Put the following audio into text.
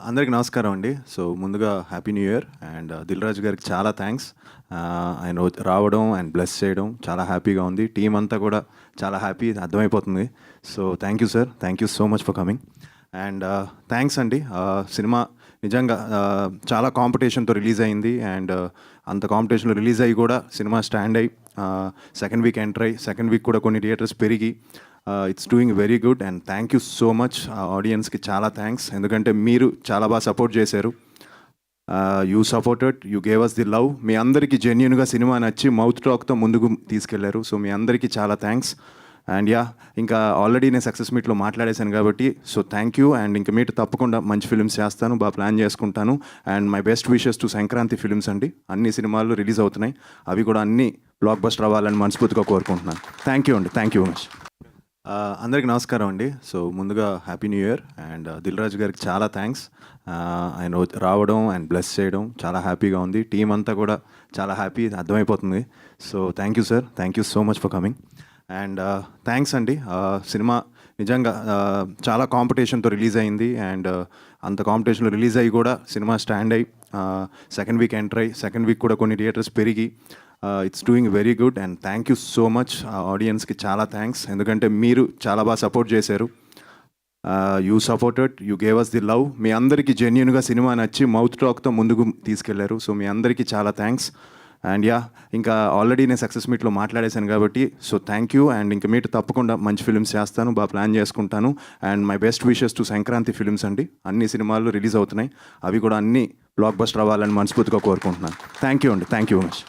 అందరికీ నమస్కారం అండి. సో ముందుగా happy new year and Dil Raju గారికి చాలా థ్యాంక్స్. ఆయన రావడం అండ్ బ్లెస్ చేయడం చాలా హ్యాపీగా ఉంది. టీం అంతా కూడా చాలా హ్యాపీ అర్థమైపోతుంది. So thank you sir, thank you so much for coming. And thanks అండి. సినిమా నిజంగా చాలా కాంపిటీషన్తో రిలీజ్ అయింది అండ్ అంత కాంపిటీషన్లో రిలీజ్ అయ్యి కూడా సినిమా స్టాండ్ అయ్యి సెకండ్ వీక్ ఎంటర్ అయ్యి సెకండ్ వీక్ కూడా కొన్ని థియేటర్స్ పెరిగి it's doing very good and thank you so much. ఆడియన్స్కి చాలా థ్యాంక్స్, ఎందుకంటే మీరు చాలా బాగా సపోర్ట్ చేశారు. You supported, you gave us the love. మీ అందరికీ జెన్యున్గా సినిమా నచ్చి మౌత్ టాక్తో ముందుకు తీసుకెళ్లారు. సో మీ అందరికీ చాలా థ్యాంక్స్. అండ్ ఇంకా ఆల్రెడీ నేను సక్సెస్ మీట్లో మాట్లాడేశాను కాబట్టి సో థ్యాంక్ యూ. అండ్ ఇంకా మీట్ తప్పకుండా మంచి ఫిల్మ్స్ చేస్తాను, బాగా ప్లాన్ చేసుకుంటాను. And my best wishes to Sankranti films అండి. అన్ని సినిమాలు రిలీజ్ అవుతున్నాయి, అవి కూడా అన్ని బ్లాక్ బస్టర్ అవ్వాలని మనస్ఫూర్తిగా కోరుకుంటున్నాను. థ్యాంక్ యూ అండి, థ్యాంక్ యూ మచ్. అందరికీ నమస్కారం అండి. సో ముందుగా happy new year and Dil Raju గారికి చాలా థ్యాంక్స్. ఆయన రావడం అండ్ బ్లెస్ చేయడం చాలా హ్యాపీగా ఉంది. టీం అంతా కూడా చాలా హ్యాపీ అర్థమైపోతుంది. So thank you sir, thank you so much for coming. And thanks అండి. సినిమా నిజంగా చాలా కాంపిటీషన్తో రిలీజ్ అయింది అండ్ అంత కాంపిటీషన్లో రిలీజ్ అయ్యి కూడా సినిమా స్టాండ్ అయ్యి సెకండ్ వీక్ ఎంటర్ అయ్యి సెకండ్ వీక్ కూడా కొన్ని థియేటర్స్ పెరిగి it's doing very good and thank you so much. ఆడియన్స్కి చాలా థ్యాంక్స్, ఎందుకంటే మీరు చాలా బాగా సపోర్ట్ చేశారు. You supported, you gave us the love. మీ అందరికీ జెన్యున్గా సినిమా నచ్చి మౌత్ టాక్తో ముందుకు తీసుకెళ్లారు. సో మీ అందరికీ చాలా థ్యాంక్స్. అండ్ ఇంకా ఆల్రెడీ నేను సక్సెస్ మీట్లో మాట్లాడేశాను కాబట్టి సో థ్యాంక్ యూ. అండ్ ఇంకా మీట్ తప్పకుండా మంచి ఫిల్మ్స్ చేస్తాను, బాగా ప్లాన్ చేసుకుంటాను. And my best wishes to Sankranti films అండి. అన్ని సినిమాలు రిలీజ్ అవుతున్నాయి, అవి కూడా అన్ని బ్లాక్ బస్టర్ అవ్వాలని మనస్ఫూర్తిగా కోరుకుంటున్నాను. థ్యాంక్ యూ అండి, థ్యాంక్ యూ మచ్.